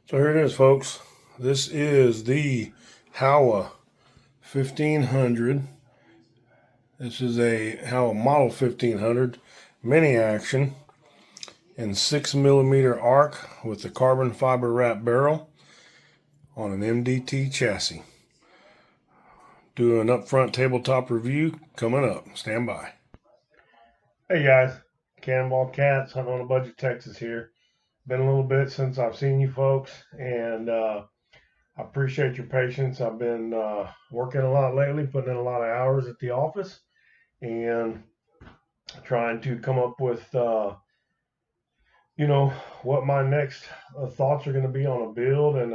So here it is, folks. This is the Howa 1500. This is a Howa Model 1500 mini action in 6mm arc with the carbon fiber wrap barrel on an MDT chassis. Do an upfront tabletop review coming up. Stand by. Hey guys, Cannonball Cats, hunting on a budget, Texas here. Been a little bit since I've seen you folks, and I appreciate your patience. I've been working a lot lately, putting in a lot of hours at the office, and trying to come up with, what my next thoughts are going to be on a build and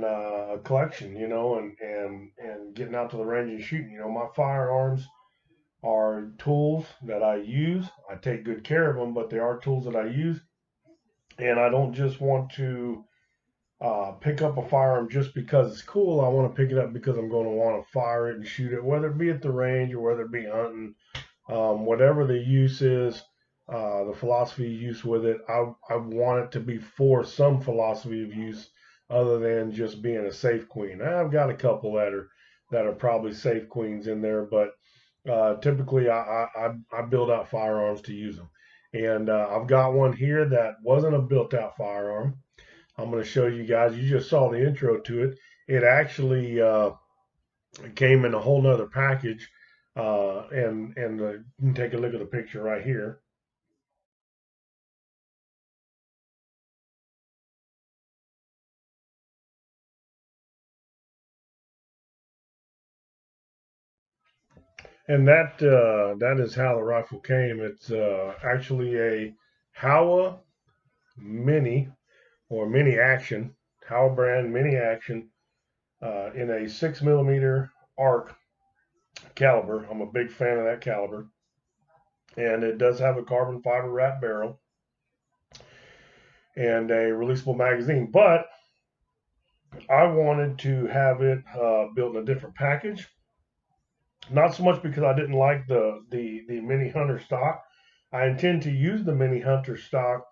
a collection, and getting out to the range and shooting. My firearms are tools that I use. I take good care of them, but they are tools that I use, and I don't just want to pick up a firearm just because it's cool. I want to pick it up because I'm going to want to fire it and shoot it, whether it be at the range or whether it be hunting, whatever the use is, the philosophy of use with it. I want it to be for some philosophy of use other than just being a safe queen. I've got a couple that are probably safe queens in there, but typically I build out firearms to use them. And I've got one here that wasn't a built out firearm. I'm going to show you guys. You just saw the intro to it. It actually came in a whole nother package, and you can take a look at the picture right here. And that is how the rifle came. It's actually a Howa Mini or Mini Action, Howa brand Mini Action, in a 6mm arc caliber. I'm a big fan of that caliber, and it does have a carbon fiber wrap barrel and a releasable magazine. But I wanted to have it built in a different package. Not so much because I didn't like the Mini Hunter stock. I intend to use the Mini Hunter stock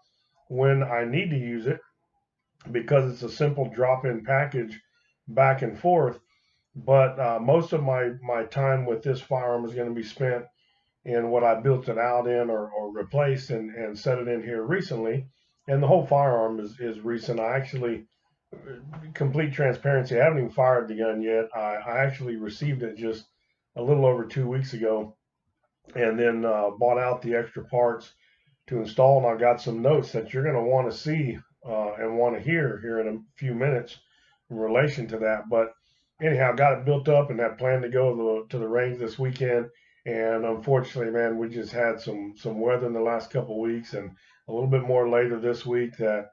when I need to use it because it's a simple drop-in package back and forth. But most of my time with this firearm is going to be spent in what I built it out in or replaced and set it in here recently. And the whole firearm is recent. I actually, complete transparency, I haven't even fired the gun yet. I actually received it just a little over 2 weeks ago, and then bought out the extra parts to install. And I got some notes that you're going to want to see and want to hear here in a few minutes in relation to that. But anyhow, got it built up and had planned to go to the range this weekend. And unfortunately, man, we just had some weather in the last couple of weeks, and a little bit more later this week that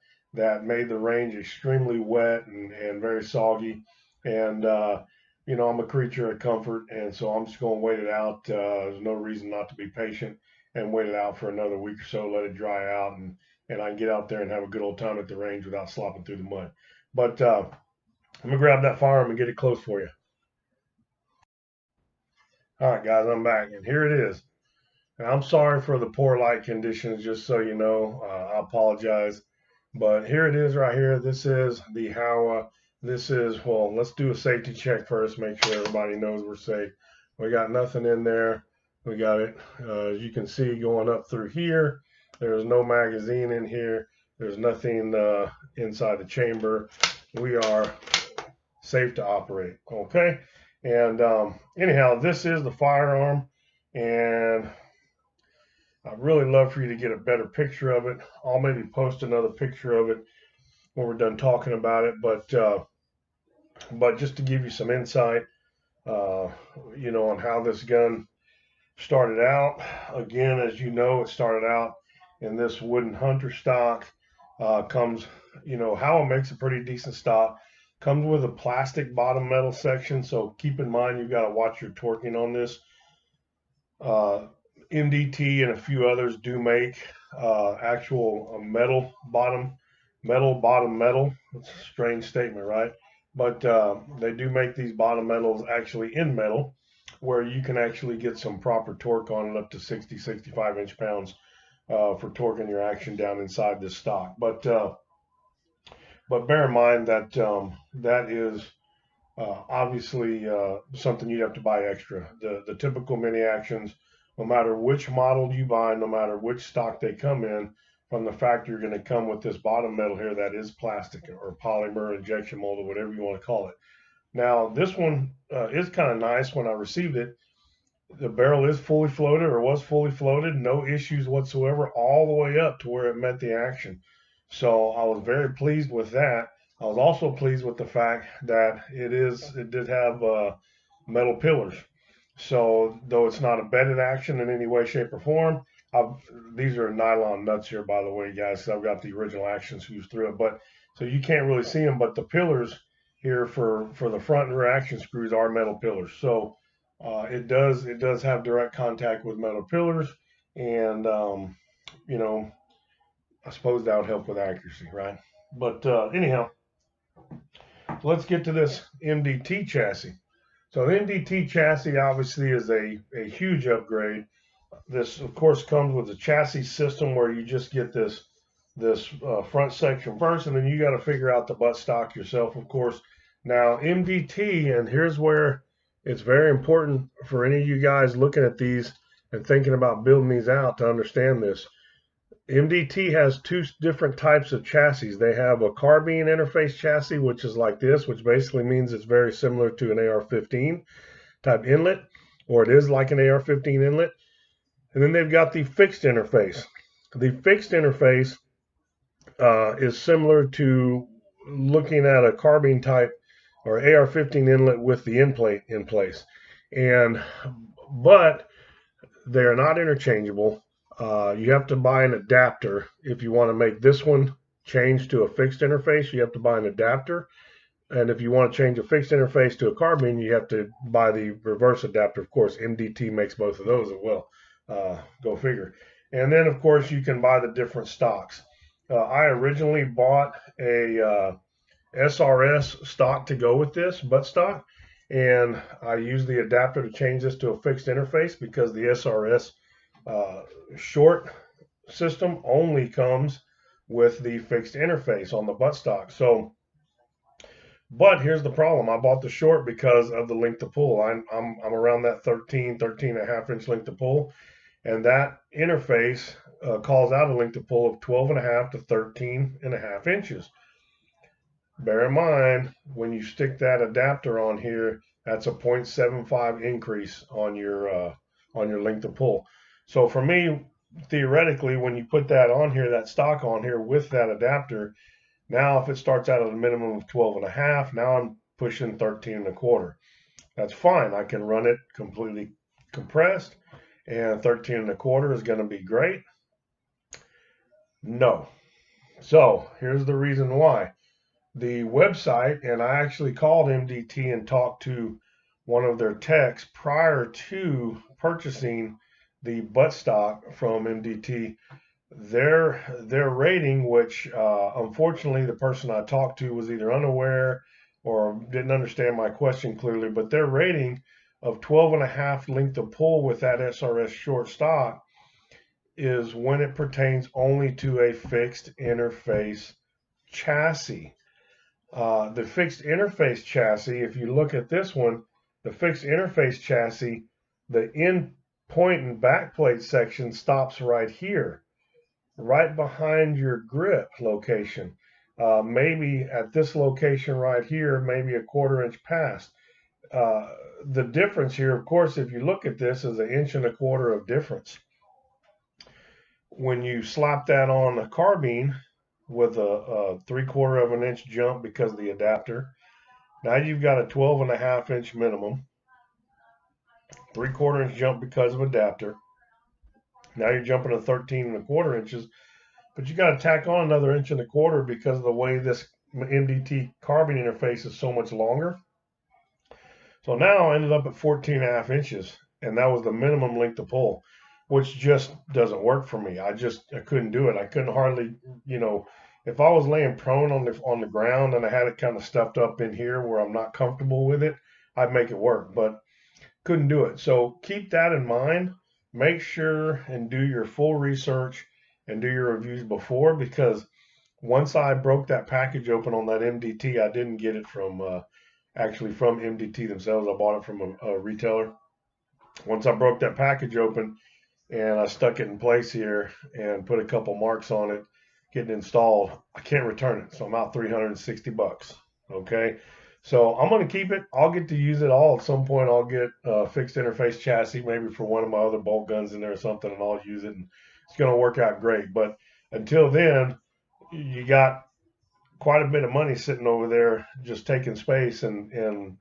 made the range extremely wet and very soggy. And I'm a creature of comfort, and so I'm just going to wait it out. There's no reason not to be patient and wait it out for another week or so, let it dry out, and I can get out there and have a good old time at the range without slopping through the mud. But I'm gonna grab that firearm and get it close for you. All right, guys, I'm back, and here it is. And I'm sorry for the poor light conditions, just so you know. I apologize. But here it is right here. This is the Howa. This is, well, let's do a safety check first, make sure everybody knows we're safe. We got nothing in there. We got it, as you can see, going up through here. There's no magazine in here. There's nothing inside the chamber. We are safe to operate, okay? And anyhow, this is the firearm, and I'd really love for you to get a better picture of it. I'll maybe post another picture of it when we're done talking about it. But just to give you some insight, uh, on how this gun started out. Again, as you know, it started out in this wooden hunter stock. Comes, Howa makes a pretty decent stock. Comes with a plastic bottom metal section, so keep in mind you've got to watch your torquing on this. MDT and a few others do make actual metal bottom, metal. It's a strange statement, right? But they do make these bottom metals actually in metal, where you can actually get some proper torque on it up to 60, 65 inch pounds for torquing your action down inside this stock. But But bear in mind that that is obviously something you'd have to buy extra. The typical mini actions, no matter which model you buy, no matter which stock they come in, from the factory, you're going to come with this bottom metal here that is plastic or polymer, injection molded, whatever you want to call it. Now, this one is kind of nice. When I received it, the barrel is fully floated, or was fully floated, no issues whatsoever, all the way up to where it met the action. So I was very pleased with that. I was also pleased with the fact that it did have metal pillars. So though it's not a bedded action in any way, shape, or form, I've, these are nylon nuts here, by the way, guys. So I've got the original action screws through it, but so you can't really see them. But the pillars here for the front and rear action screws are metal pillars. So it does have direct contact with metal pillars, and you know, I suppose that would help with accuracy, right? But anyhow, let's get to this MDT chassis. So the MDT chassis obviously is a huge upgrade. This, of course, comes with a chassis system where you just get this front section first, and then you got to figure out the buttstock yourself, of course. Now, MDT, and here's where it's very important for any of you guys looking at these and thinking about building these out to understand this. MDT has two different types of chassis. They have a carbine interface chassis, which is like this, which basically means it's very similar to an AR-15 type inlet, or it is like an AR-15 inlet. And then they've got the fixed interface. The fixed interface is similar to looking at a carbine type or AR-15 inlet with the end plate in place. But they're not interchangeable. You have to buy an adapter if you want to make this one change to a fixed interface. You have to buy an adapter. And if you want to change a fixed interface to a carbine, you have to buy the reverse adapter. Of course, MDT makes both of those as well. Go figure. And then, of course, you can buy the different stocks. I originally bought a SRS stock to go with this, buttstock, and I used the adapter to change this to a fixed interface because the SRS short system only comes with the fixed interface on the buttstock. So, but here's the problem. I bought the short because of the length of pull. I'm around that 13 and a half inch length of pull, and that interface calls out a length of pull of 12 and a half to 13 and a half inches. Bear in mind, when you stick that adapter on here, that's a 0.75 increase on your length of pull. So for me, theoretically, when you put that on here, that stock on here with that adapter, now if it starts out at a minimum of 12 and a half, now I'm pushing 13 and a quarter. That's fine. I can run it completely compressed, and 13 and a quarter is going to be great. No. So here's the reason why. The website, and I actually called MDT and talked to one of their techs prior to purchasing the buttstock from MDT. Their rating, which unfortunately the person I talked to was either unaware or didn't understand my question clearly, but their rating of 12 and a half length of pull with that SRS short stock is when it pertains only to a fixed interface chassis. The fixed interface chassis, if you look at this one, the fixed interface chassis, the end point and back plate section stops right here, right behind your grip location. Maybe at this location right here, maybe a 1/4 inch past. The difference here, of course, if you look at this, is 1 1/4 inch of difference. When you slap that on a carbine with a 3/4 inch jump because of the adapter, now you've got a 12 and a half inch minimum, 3/4 inch jump because of adapter. Now you're jumping to 13 and a quarter inches, but you got to tack on another 1 1/4 inch because of the way this MDT carbine interface is so much longer. So now I ended up at 14 and a half inches, and that was the minimum length of pull, which just doesn't work for me. I couldn't do it. I couldn't hardly, if I was laying prone on the ground and I had it kind of stuffed up in here where I'm not comfortable with it, I'd make it work, but couldn't do it. So keep that in mind. Make sure and do your full research and do your reviews before, because once I broke that package open on that MDT, I didn't get it from actually from MDT themselves. I bought it from a retailer. Once I broke that package open and I stuck it in place here and put a couple marks on it, getting installed, I can't return it. So I'm out 360 bucks. Okay. So I'm going to keep it. I'll get to use it all at some point. I'll get a fixed interface chassis, maybe for one of my other bolt guns in there or something, and I'll use it. And it's going to work out great. But until then, you got quite a bit of money sitting over there just taking space and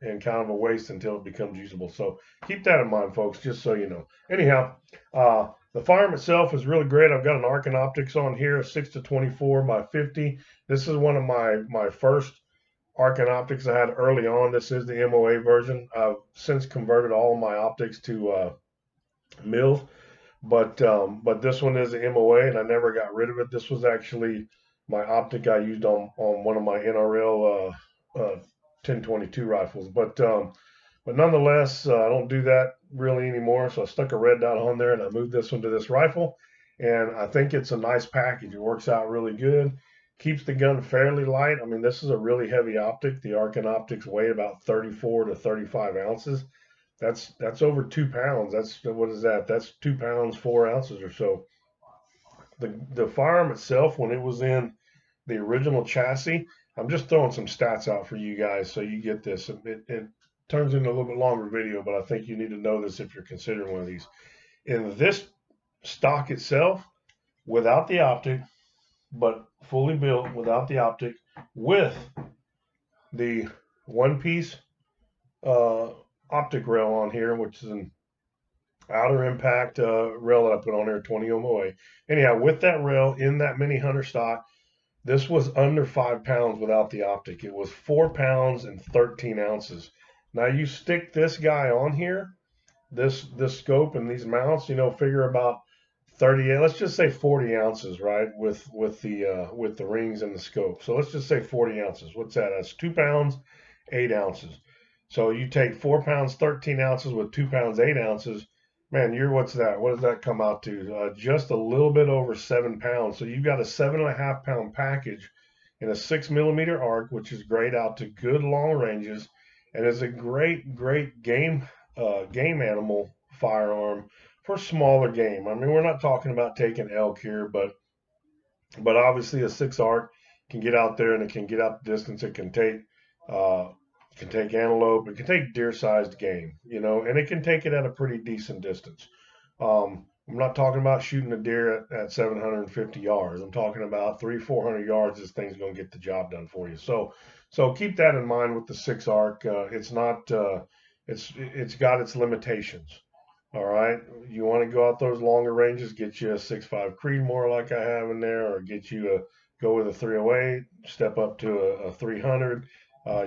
kind of a waste until it becomes usable. So keep that in mind, folks, just so you know. Anyhow, the firearm itself is really great. I've got an Arcon Optics on here, 6-24 by 50. This is one of my first Arcon Optics I had early on. This is the MOA version. I've since converted all of my optics to mils, but this one is the MOA, and I never got rid of it. This was actually my optic I used on one of my NRL 1022 rifles, but nonetheless, I don't do that really anymore. So I stuck a red dot on there, and I moved this one to this rifle, and I think it's a nice package. It works out really good. Keeps the gun fairly light. I mean, this is a really heavy optic. The Arcon Optics weigh about 34 to 35 ounces. That's over 2 pounds. That's, what is that? That's 2 pounds 4 ounces or so. The firearm itself, when it was in the original chassis, I'm just throwing some stats out for you guys so you get this. It turns into a little bit longer video, but I think you need to know this if you're considering one of these. In this stock itself, without the optic, but fully built without the optic, with the one-piece optic rail on here, which is an outer impact rail that I put on there, 20 MOA. Anyhow, with that rail in that Mini Hunter stock, this was under 5 pounds without the optic. It was 4 pounds and 13 ounces. Now you stick this guy on here, this scope and these mounts, you know, figure about 30, let's just say 40 ounces, right? With the rings and the scope. So let's just say 40 ounces. What's that? That's 2 pounds, 8 ounces. So you take 4 pounds, 13 ounces with 2 pounds, 8 ounces. Man, what's that? What does that come out to? Just a little bit over 7 pounds. So you've got a 7.5 pound package in a 6mm arc, which is great out to good long ranges, and is a great game animal firearm for smaller game. I mean, we're not talking about taking elk here, but obviously a 6 arc can get out there and it can get out the distance. It can take antelope, it can take deer-sized game, you know, and it can take it at a pretty decent distance. I'm not talking about shooting a deer at 750 yards. I'm talking about 300-400 yards. This thing's going to get the job done for you. So keep that in mind with the 6 arc. It's not it's got its limitations. All right, you want to go out those longer ranges, get you a 6.5 Creedmoor like I have in there, or get you go with a 308, step up to a 300.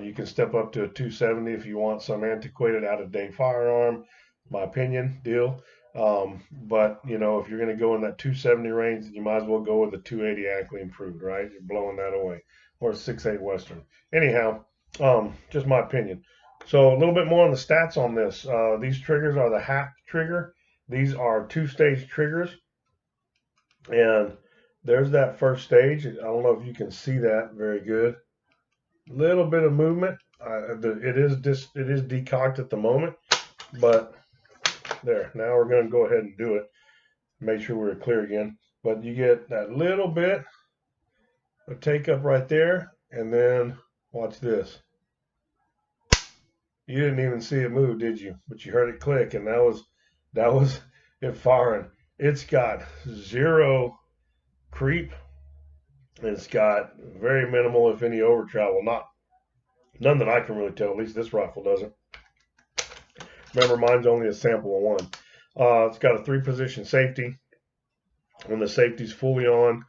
You can step up to a 270 if you want some antiquated, out-of-date firearm. My opinion, deal. But you know, if you're going to go in that 270 range, you might as well go with a 280 Ackley improved, right? You're blowing that away, or a 6.8 Western. Anyhow, just my opinion. So a little bit more on the stats on this. These triggers are the hack trigger. These are 2-stage triggers, and there's that first stage. I don't know if you can see that very good. Little bit of movement. It is decocked at the moment, but there. Now we're going to go ahead and do it. Make sure we're clear again. But you get that little bit of take up right there, and then watch this. You didn't even see it move, did you? But you heard it click, and that was it firing. It's got 0 creep, and it's got very minimal, if any, over travel. None that I can really tell. At least this rifle doesn't. Remember, mine's only a sample of one. It's got a 3-position safety. When the safety's fully on,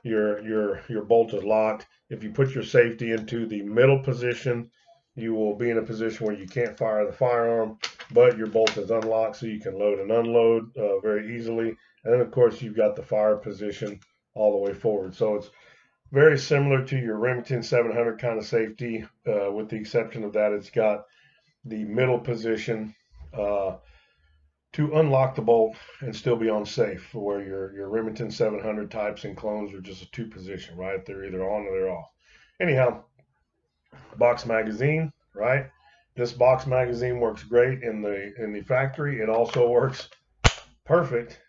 your bolt is locked. If you put your safety into the middle position, you will be in a position where you can't fire the firearm, but your bolt is unlocked, so you can load and unload very easily. And then, of course, you've got the fire position all the way forward. So it's very similar to your Remington 700 kind of safety, with the exception of that it's got the middle position to unlock the bolt and still be on safe, where your Remington 700 types and clones are just a 2-position, right? They're either on or they're off. Anyhow, box magazine, right? This box magazine works great in the factory. It also works perfect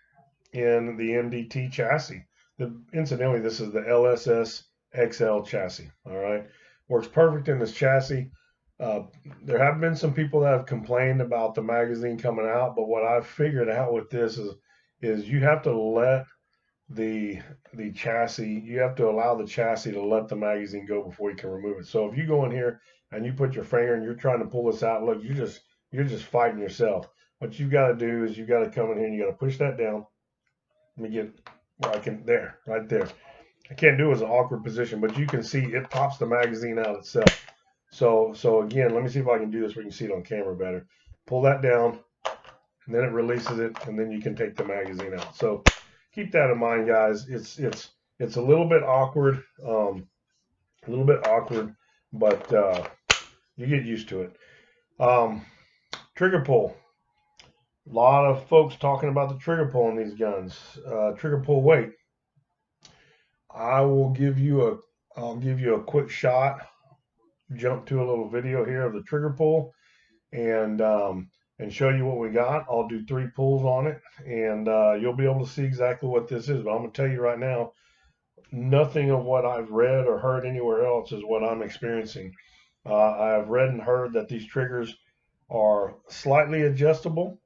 in the MDT chassis. Incidentally, this is the LSS XL chassis. All right, works perfect in this chassis. There have been some people that have complained about the magazine coming out, but what I've figured out with this is you have to let the chassis, you have to allow the chassis to let the magazine go before you can remove it. So if you go in here and you put your finger and you're trying to pull this out, look, you're just fighting yourself. What you've got to do is you got to come in here and you got to push that down. Let me get where I can, there, right there. I can't do it as an awkward position, but you can see it pops the magazine out itself. So again, let me see if I can do this where you can see it on camera better. Pull that down, and then it releases it, and then you can take the magazine out. So keep that in mind, guys. It's a little bit awkward, but you get used to it. Trigger pull. A lot of folks talking about the trigger pull on these guns. Trigger pull weight. I'll give you a quick shot. Jump to a little video here of the trigger pull, and show you what we got. I'll do 3 pulls on it, and you'll be able to see exactly what this is. But I'm going to tell you right now, nothing of what I've read or heard anywhere else is what I'm experiencing. I've read and heard that these triggers are slightly adjustable,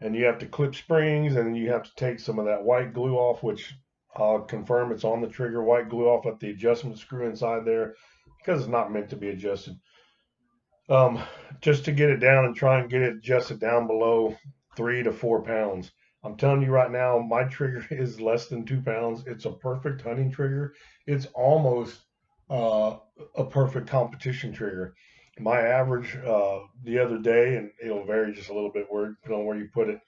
and you have to clip springs, and you have to take some of that white glue off, which I'll confirm it's on the trigger, white glue off at the adjustment screw inside there, because it's not meant to be adjusted. Just to get it down and try and get it adjusted down below 3 to 4 pounds. I'm telling you right now, my trigger is less than 2 pounds. It's a perfect hunting trigger. It's almost a perfect competition trigger. My average the other day, and it'll vary just a little bit depending on where you put it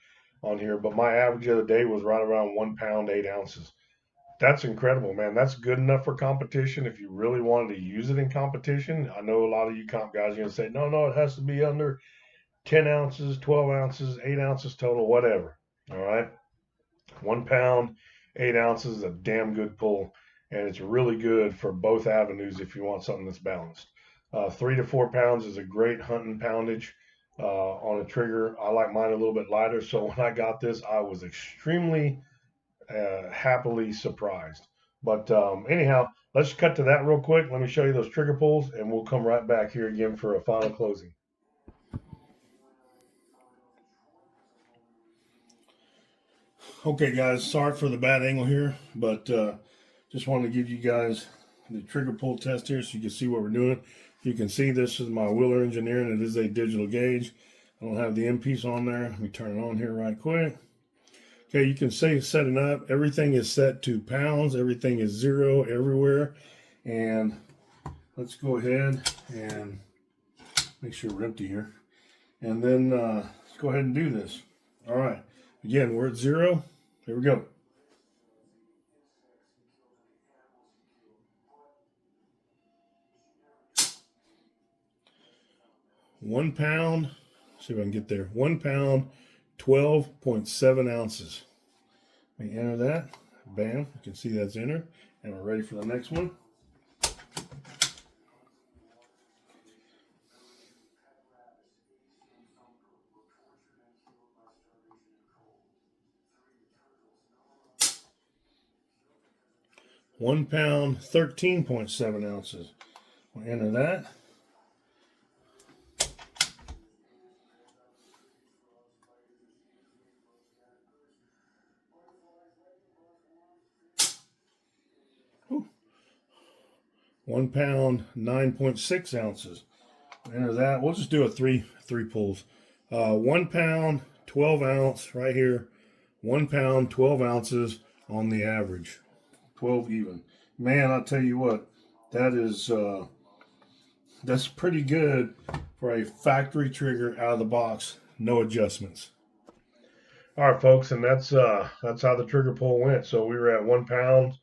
on here, but my average the other day was right around 1 pound, 8 ounces. That's incredible, man. That's good enough for competition. If you really wanted to use it in competition, I know a lot of you comp guys are going to say, no, it has to be under 10 ounces, 12 ounces, 8 ounces total, whatever. All right. 1 pound, 8 ounces is a damn good pull, and it's really good for both avenues if you want something that's balanced. 3 to 4 pounds is a great hunting poundage on a trigger. I like mine a little bit lighter, so when I got this, I was extremely happily surprised. But anyhow, let's cut to that real quick. Let me show you those trigger pulls, and we'll come right back here again for a final closing. Okay, guys, sorry for the bad angle here, but just wanted to give you guys the trigger pull test here so you can see what we're doing. You can see this is my Wheeler Engineering. It is a digital gauge. I don't have the M piece on there. Let me turn it on here right quick. Okay, you can see setting up. Everything is set to pounds. Everything is 0 everywhere. And let's go ahead and make sure we're empty here. And then let's go ahead and do this. All right. Again, we're at 0. Here we go. £1 pound. See if I can get there. £1 pound, 12.7 ounces. Let me enter that. Bam. You can see that's entered. And we're ready for the next one. £1 pound, 13.7 ounces. We'll enter that. £1 pound, 9.6 ounces. Enter that. We'll just do a three pulls. 1 pound, 12 ounce right here. 1 pound, 12 ounces on the average. 12 even. Man, I'll tell you what, that is that's pretty good for a factory trigger out of the box. No adjustments. All right, folks, and that's how the trigger pull went. So we were at 1 pound,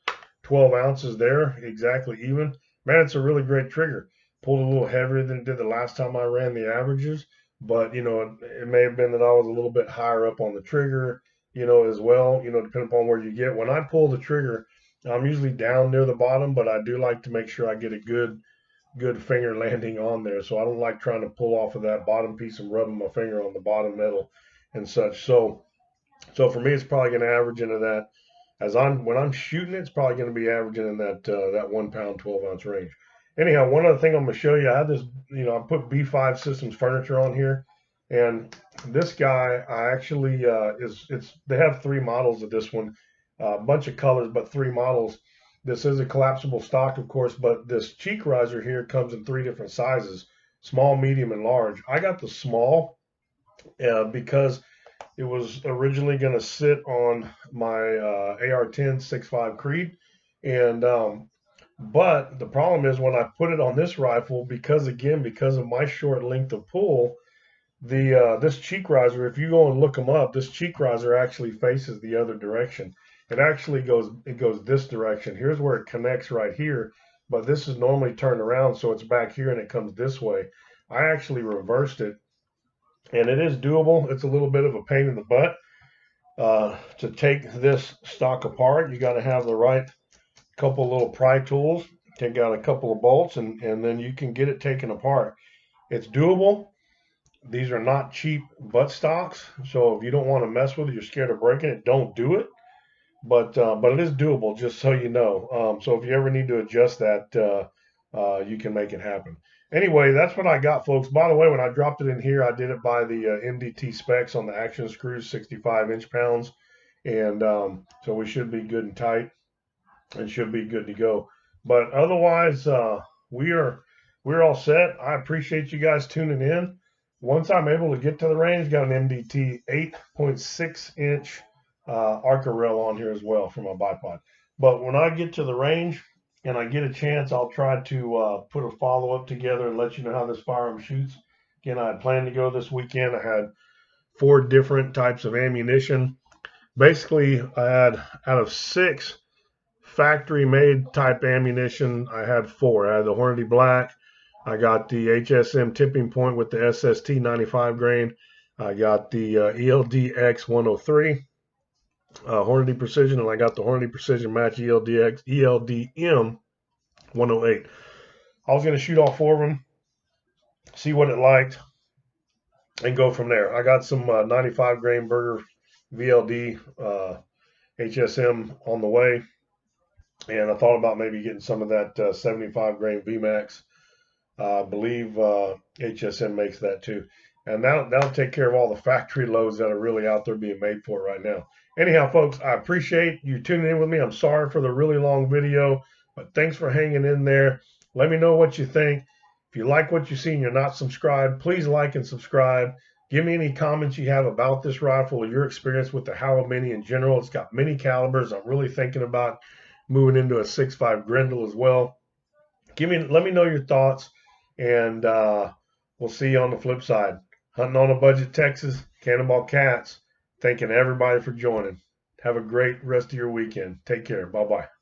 12 ounces there, exactly even. Man, it's a really great trigger. Pulled a little heavier than it did the last time I ran the averages, but it may have been that I was a little bit higher up on the trigger, as well, depending upon where you get. When I pull the trigger, I'm usually down near the bottom, but I do like to make sure I get a good finger landing on there. So I don't like trying to pull off of that bottom piece and rubbing my finger on the bottom metal and such. So for me, it's probably going to average into that. When I'm shooting, it's probably going to be averaging in that 1 pound, 12 ounce range. Anyhow, one other thing I'm going to show you, I had this, I put B5 Systems furniture on here, and this guy, I actually they have 3 models of this one, a bunch of colors, but 3 models. This is a collapsible stock, of course, but this cheek riser here comes in 3 different sizes: small, medium, and large. I got the small because it was originally going to sit on my AR-10 6.5 Creed, and but the problem is when I put it on this rifle, because of my short length of pull, the this cheek riser, if you go and look them up, this cheek riser actually faces the other direction. It goes this direction. Here's where it connects right here, but this is normally turned around, so it's back here and it comes this way. I actually reversed it, and it is doable. It's a little bit of a pain in the butt to take this stock apart. You got to have the right couple little pry tools, take out a couple of bolts, and then you can get it taken apart. It's doable. These are not cheap butt stocks, so if you don't want to mess with it, you're scared of breaking it, don't do it. But it is doable, just so you know. So if you ever need to adjust that, you can make it happen. Anyway, that's what I got, folks. By the way, when I dropped it in here, I did it by the MDT specs on the action screws, 65 inch-pounds, and so we should be good and tight and should be good to go. But otherwise, we are we're all set. I appreciate you guys tuning in. Once I'm able to get to the range, got an MDT 8.6-inch Arca rail on here as well for my bipod. But when I get to the range and I get a chance, I'll try to put a follow-up together and let you know how this firearm shoots. Again, I had planned to go this weekend. I had 4 different types of ammunition. Basically, I had out of 6 factory-made type ammunition, I had 4. I had the Hornady Black. I got the HSM tipping point with the SST 95 grain. I got the ELDX 103. Hornady Precision, and I got the Hornady Precision Match ELDM 108. I was going to shoot all 4 of them, see what it liked, and go from there. I got some 95 grain Burger VLD HSM on the way, and I thought about maybe getting some of that 75 grain VMAX. I believe HSM makes that too. And that'll take care of all the factory loads that are really out there being made for it right now. Anyhow, folks, I appreciate you tuning in with me. I'm sorry for the really long video, but thanks for hanging in there. Let me know what you think. If you like what you see and you're not subscribed, please like and subscribe. Give me any comments you have about this rifle or your experience with the Howa Mini in general. It's got many calibers. I'm really thinking about moving into a 6.5 Grendel as well. Let me know your thoughts, and we'll see you on the flip side. Hunting on a Budget, Texas, Cannonball Cats. Thanking everybody for joining. Have a great rest of your weekend. Take care. Bye-bye.